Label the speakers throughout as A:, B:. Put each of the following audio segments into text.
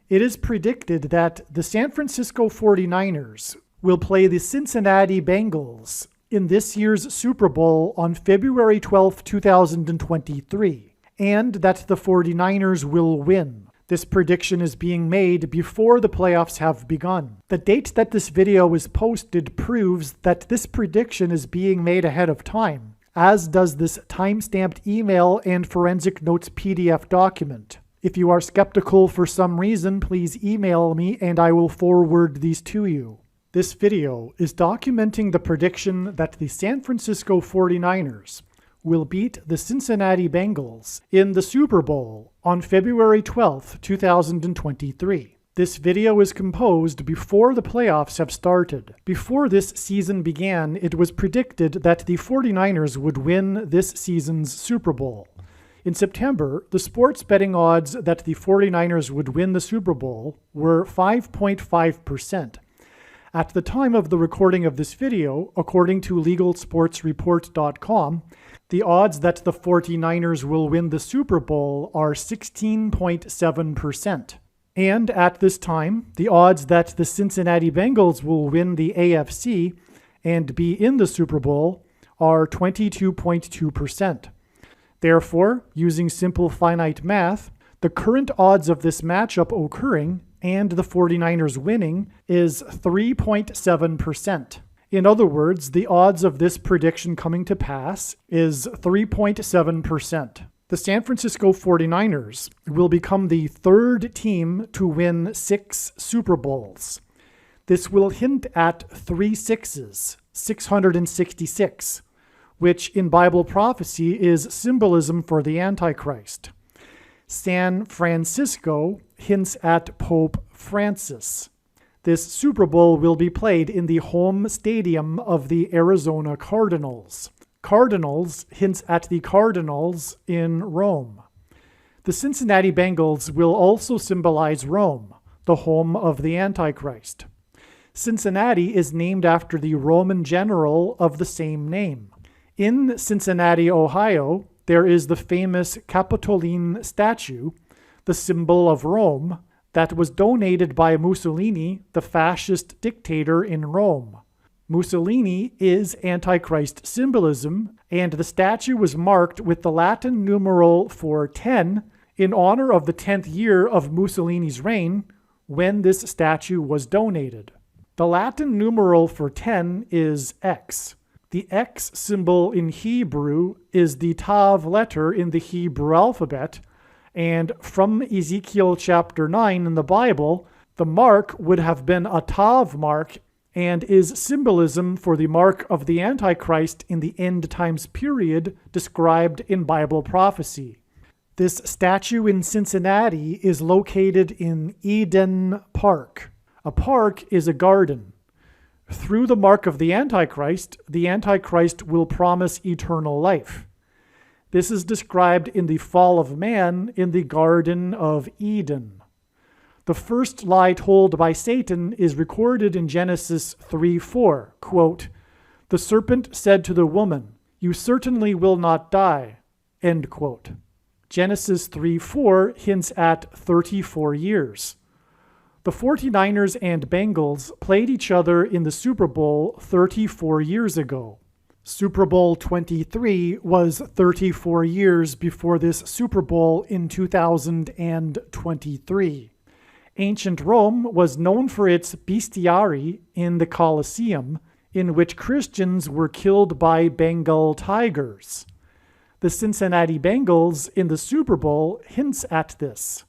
A: It is predicted that the San Francisco 49ers will play the Cincinnati Bengals in this year's Super Bowl on February 12, 2023, and that the 49ers will win. This prediction is being made before the playoffs have begun. The date that this video is posted proves that this prediction is being made ahead of time, as does this time-stamped email and forensic notes PDF document. If you are skeptical for some reason, please email me and I will forward these to you. This video is documenting the prediction that the San Francisco 49ers will beat the Cincinnati Bengals in the Super Bowl on February 12, 2023. This video is composed before the playoffs have started. Before this season began, it was predicted that the 49ers would win this season's Super Bowl. In September, the sports betting odds that the 49ers would win the Super Bowl were 5.5%. At the time of the recording of this video, according to LegalSportsReport.com, the odds that the 49ers will win the Super Bowl are 16.7%. And at this time, the odds that the Cincinnati Bengals will win the AFC and be in the Super Bowl are 22.2%. Therefore, using simple finite math, the current odds of this matchup occurring and the 49ers winning is 3.7%. In other words, the odds of this prediction coming to pass is 3.7%. The San Francisco 49ers will become the third team to win 6 Super Bowls. This will hint at 3 sixes, 666, which in Bible prophecy is symbolism for the Antichrist. San Francisco hints at Pope Francis. This Super Bowl will be played in the home stadium of the Arizona Cardinals. Cardinals hints at the Cardinals in Rome. The Cincinnati Bengals will also symbolize Rome, the home of the Antichrist. Cincinnati is named after the Roman general of the same name. In Cincinnati, Ohio, there is the famous Capitoline statue, the symbol of Rome, that was donated by Mussolini, the fascist dictator in Rome. Mussolini is Antichrist symbolism, and the statue was marked with the Latin numeral for 10 in honor of the 10th year of Mussolini's reign when this statue was donated. The Latin numeral for 10 is X. The X symbol in Hebrew is the Tav letter in the Hebrew alphabet, and from Ezekiel chapter 9 in the Bible, the mark would have been a Tav mark and is symbolism for the mark of the Antichrist in the end times period described in Bible prophecy. This statue in Cincinnati is located in Eden Park. A park is a garden. Through the mark of the Antichrist will promise eternal life. This is described in the fall of man in the Garden of Eden. The first lie told by Satan is recorded in Genesis 3:4. Quote, "The serpent said to the woman, 'You certainly will not die.'" End quote. Genesis 3:4 hints at 34 years. The 49ers and Bengals played each other in the Super Bowl 34 years ago. Super Bowl 23 was 34 years before this Super Bowl in 2023. Ancient Rome was known for its bestiary in the Colosseum, in which Christians were killed by Bengal tigers. The Cincinnati Bengals in the Super Bowl hints at this.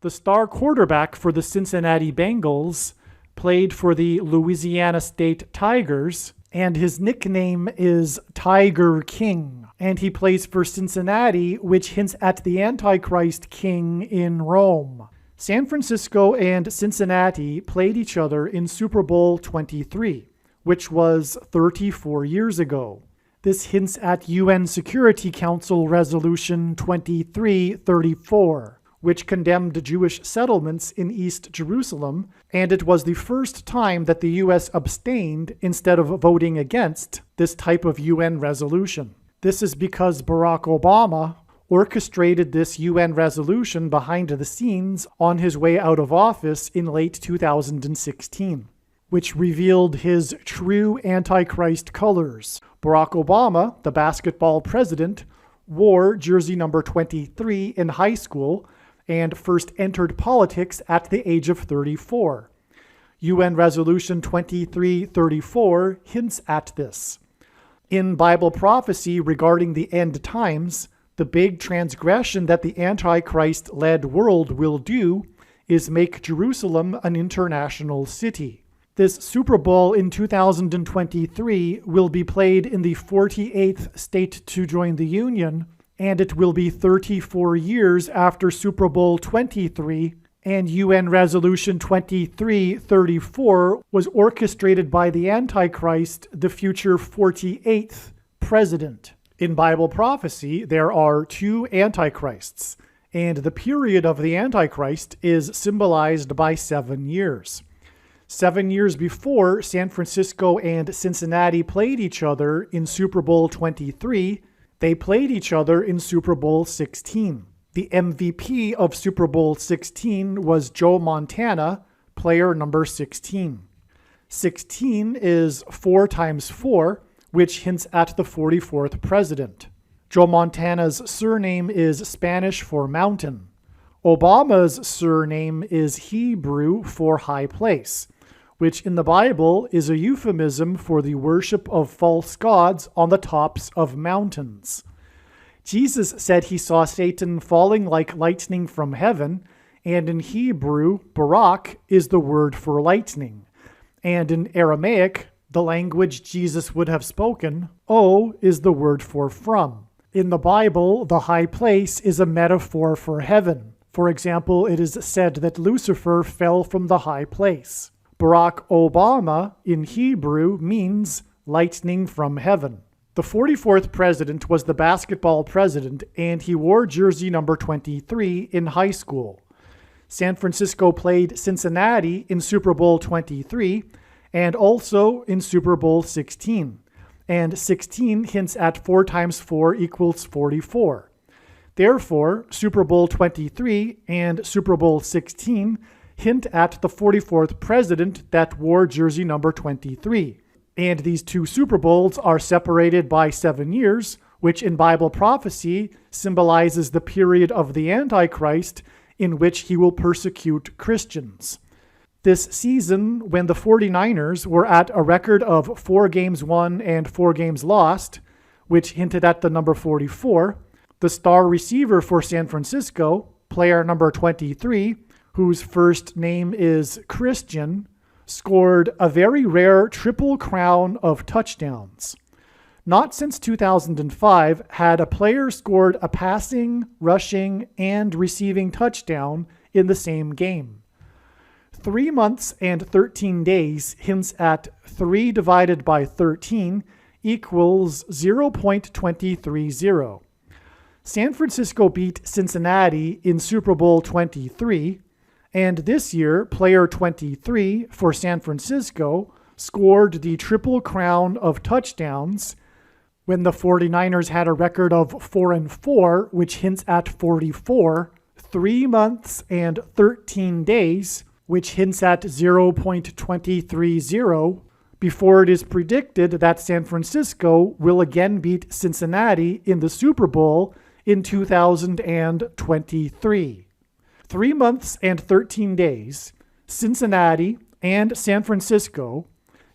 A: The star quarterback for the Cincinnati Bengals played for the Louisiana State Tigers, and his nickname is Tiger King. And he plays for Cincinnati, which hints at the Antichrist king in Rome. San Francisco and Cincinnati played each other in Super Bowl 23, which was 34 years ago. This hints at UN Security Council Resolution 2334. Which condemned Jewish settlements in East Jerusalem, and it was the first time that the U.S. abstained instead of voting against this type of UN resolution. This is because Barack Obama orchestrated this UN resolution behind the scenes on his way out of office in late 2016, which revealed his true Antichrist colors. Barack Obama, the basketball president, wore jersey number 23 in high school and first entered politics at the age of 34. UN Resolution 2334 hints at this. In Bible prophecy regarding the end times, the big transgression that the Antichrist-led world will do is make Jerusalem an international city. This Super Bowl in 2023 will be played in the 48th state to join the Union, and it will be 34 years after Super Bowl 23, and UN Resolution 2334 was orchestrated by the Antichrist, the future 48th president. In Bible prophecy, there are two Antichrists, and the period of the Antichrist is symbolized by 7 years. 7 years before San Francisco and Cincinnati played each other in Super Bowl 23, they played each other in Super Bowl 16. The MVP of Super Bowl 16 was Joe Montana, player number 16. 16 is 4 times 4, which hints at the 44th president. Joe Montana's surname is Spanish for mountain. Obama's surname is Hebrew for high place, which in the Bible is a euphemism for the worship of false gods on the tops of mountains. Jesus said he saw Satan falling like lightning from heaven, and in Hebrew, barak is the word for lightning, and in Aramaic, the language Jesus would have spoken, O is the word for from. In the Bible, the high place is a metaphor for heaven. For example, it is said that Lucifer fell from the high place. Barack Obama in Hebrew means lightning from heaven. The 44th president was the basketball president, and he wore jersey number 23 in high school. San Francisco played Cincinnati in Super Bowl 23 and also in Super Bowl 16. And 16 hints at 4 times 4 equals 44. Therefore, Super Bowl 23 and Super Bowl 16 hint at the 44th president that wore jersey number 23. And these two Super Bowls are separated by 7 years, which in Bible prophecy symbolizes the period of the Antichrist in which he will persecute Christians. This season, when the 49ers were at a record of 4 games won and 4 games lost, which hinted at the number 44, the star receiver for San Francisco, player number 23, whose first name is Christian, scored a very rare triple crown of touchdowns. Not since 2005 had a player scored a passing, rushing, and receiving touchdown in the same game. 3 months and 13 days hints at 3 divided by 13 equals 0.230. San Francisco beat Cincinnati in Super Bowl 23, and this year, player 23 for San Francisco scored the triple crown of touchdowns when the 49ers had a record of 4-4, which hints at 44, 3 months and 13 days, which hints at 0.230, before it is predicted that San Francisco will again beat Cincinnati in the Super Bowl in 2023. 3 months and 13 days, Cincinnati and San Francisco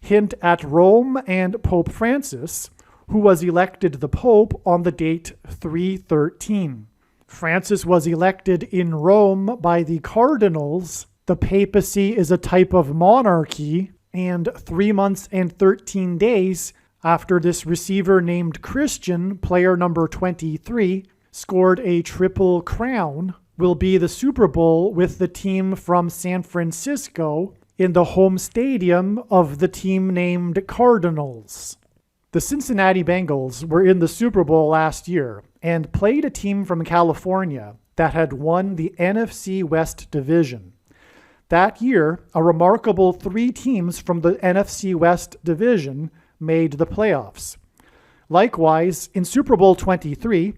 A: hint at Rome and Pope Francis, who was elected the Pope on the date 3/13. Francis was elected in Rome by the cardinals. The papacy is a type of monarchy, and 3 months and 13 days after this receiver named Christian, player number 23, scored a triple crown, will be the Super Bowl with the team from San Francisco in the home stadium of the team named Cardinals. The Cincinnati Bengals were in the Super Bowl last year and played a team from California that had won the NFC West Division. That year, a remarkable 3 teams from the NFC West Division made the playoffs. Likewise, in Super Bowl 23,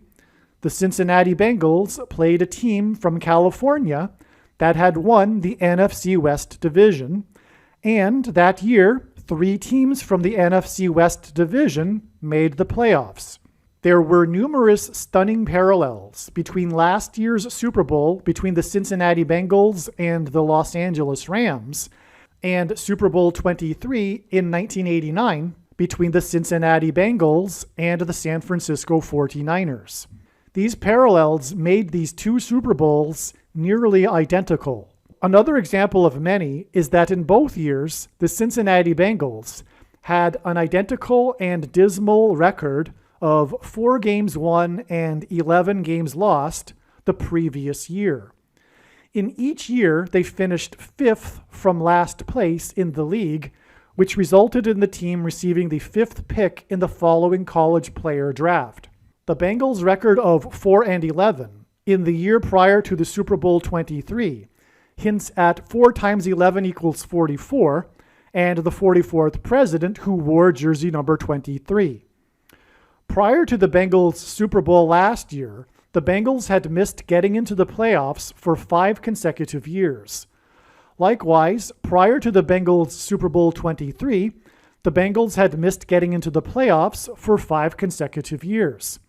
A: The Cincinnati Bengals played a team from California that had won the NFC West Division, and that year, 3 teams from the NFC West Division made the playoffs. There were numerous stunning parallels between last year's Super Bowl between the Cincinnati Bengals and the Los Angeles Rams, and Super Bowl 23 in 1989 between the Cincinnati Bengals and the San Francisco 49ers. These parallels made these 2 Super Bowls nearly identical. Another example of many is that in both years, the Cincinnati Bengals had an identical and dismal record of 4 games won and 11 games lost the previous year. In each year, they finished 5th from last place in the league, which resulted in the team receiving the 5th pick in the following college player draft. The Bengals' record of 4-11 in the year prior to the Super Bowl 23 hints at 4 times 11 equals 44, and the 44th president who wore jersey number 23. Prior to the Bengals' Super Bowl last year, the Bengals had missed getting into the playoffs for 5 consecutive years. Likewise, prior to the Bengals' Super Bowl 23, the Bengals had missed getting into the playoffs for 5 consecutive years.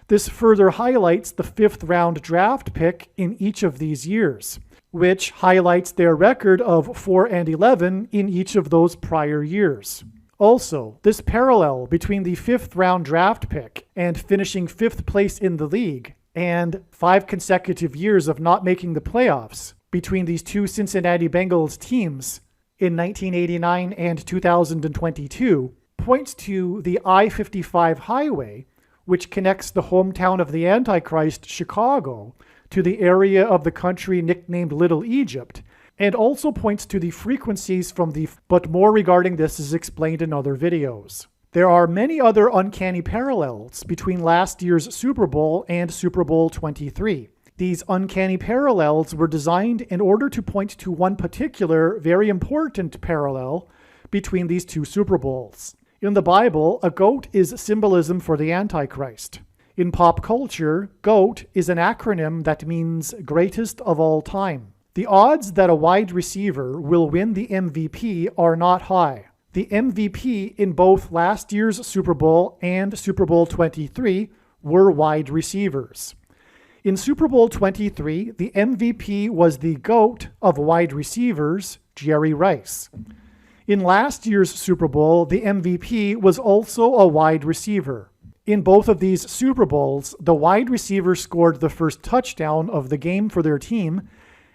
A: This further highlights the 5th round draft pick in each of these years, which highlights their record of 4-11 in each of those prior years. Also, this parallel between the 5th round draft pick and finishing 5th place in the league and 5 consecutive years of not making the playoffs between these 2 Cincinnati Bengals teams in 1989 and 2022 points to the I-55 highway, which connects the hometown of the Antichrist, Chicago, to the area of the country nicknamed Little Egypt, and also points to the frequencies from but more regarding this is explained in other videos. There are many other uncanny parallels between last year's Super Bowl and Super Bowl 23. These uncanny parallels were designed in order to point to one particular, very important parallel between these 2 Super Bowls. In the Bible, a goat is symbolism for the Antichrist. In pop culture, GOAT is an acronym that means greatest of all time. The odds that a wide receiver will win the MVP are not high. The MVP in both last year's Super Bowl and Super Bowl 23 were wide receivers. In Super Bowl 23, the MVP was the GOAT of wide receivers, Jerry Rice. In last year's Super Bowl, the MVP was also a wide receiver. In both of these Super Bowls, the wide receiver scored the first touchdown of the game for their team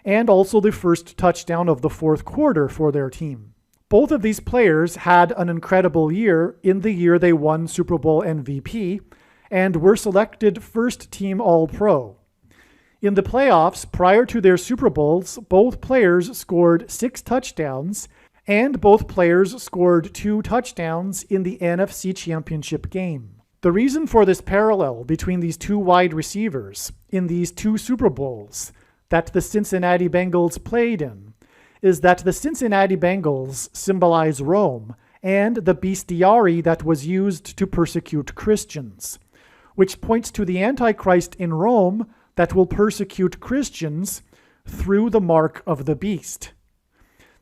A: and also the first touchdown of the 4th quarter for their team. Both of these players had an incredible year in the year they won Super Bowl MVP and were selected first team All-Pro. In the playoffs prior to their Super Bowls, both players scored 6 touchdowns and both players scored 2 touchdowns in the NFC Championship game. The reason for this parallel between these 2 wide receivers in these 2 Super Bowls that the Cincinnati Bengals played in is that the Cincinnati Bengals symbolize Rome and the bestiary that was used to persecute Christians, which points to the Antichrist in Rome that will persecute Christians through the mark of the beast.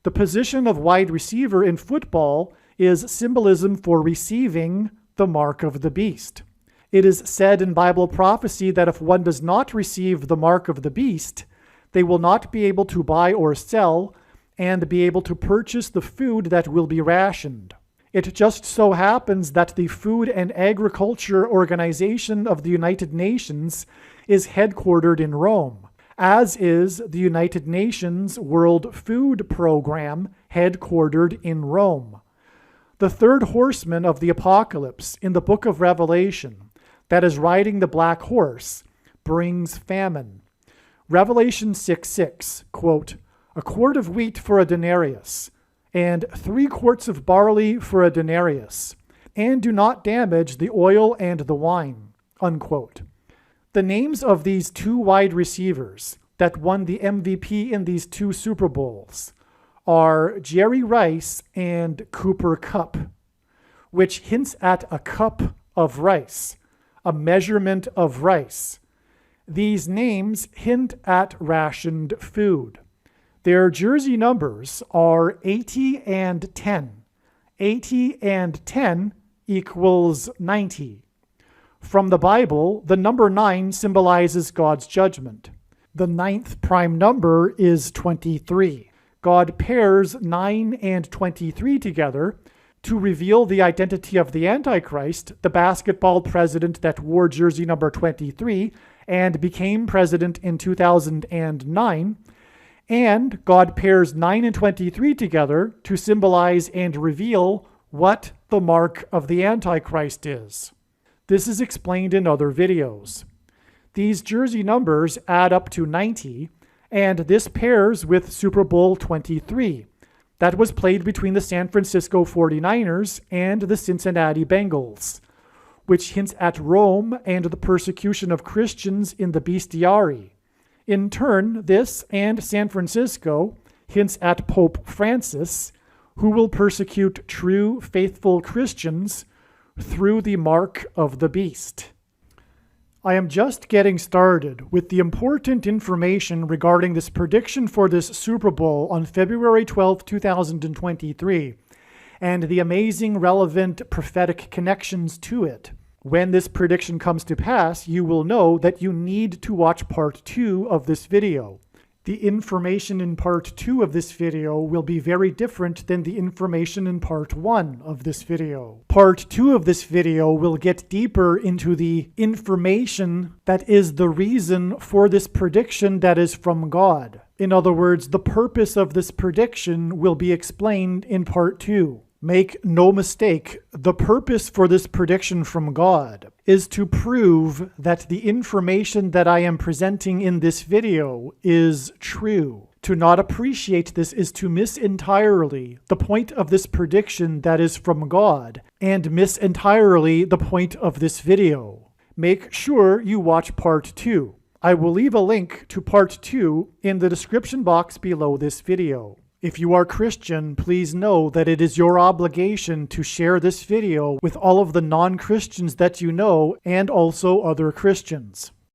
A: The position of wide receiver in football is symbolism for receiving the mark of the beast. It is said in Bible prophecy that if one does not receive the mark of the beast, they will not be able to buy or sell and be able to purchase the food that will be rationed. It just so happens that the Food and Agriculture Organization of the United Nations is headquartered in Rome, as is the United Nations World Food Program headquartered in Rome. The 3rd horseman of the apocalypse in the book of Revelation, that is riding the black horse, brings famine. Revelation 6:6, quote, "A quart of wheat for a denarius, and 3 quarts of barley for a denarius, and do not damage the oil and the wine," unquote. The names of these 2 wide receivers that won the MVP in these 2 Super Bowls are Jerry Rice and Cooper Kupp, which hints at a cup of rice, a measurement of rice, These names hint at rationed food. Their jersey numbers are 80 and 10. 80 and 10 equals 90. From the Bible, the number 9 symbolizes God's judgment. The 9th prime number is 23. God pairs 9 and 23 together to reveal the identity of the Antichrist, the basketball president that wore jersey number 23 and became president in 2009. And God pairs 9 and 23 together to symbolize and reveal what the mark of the Antichrist is. This is explained in other videos. These jersey numbers add up to 90, and this pairs with Super Bowl 23. That was played between the San Francisco 49ers and the Cincinnati Bengals, which hints at Rome and the persecution of Christians in the bestiary. In turn, this and San Francisco hints at Pope Francis, who will persecute true, faithful Christians through the mark of the beast. I am just getting started with the important information regarding this prediction for this Super Bowl on February 12, 2023, and the amazing, relevant prophetic connections to it. When this prediction comes to pass, you will know that you need to watch part 2 of this video. The information in part 2 of this video will be very different than the information in part 1 of this video. Part 2 of this video will get deeper into the information that is the reason for this prediction that is from God. In other words, the purpose of this prediction will be explained in part 2. Make no mistake, the purpose for this prediction from God is to prove that the information that I am presenting in this video is true. To not appreciate this is to miss entirely the point of this prediction that is from God, and miss entirely the point of this video. Make sure you watch part 2. I will leave a link to part 2 in the description box below this video. If you are Christian, please know that it is your obligation to share this video with all of the non-Christians that you know and also other Christians.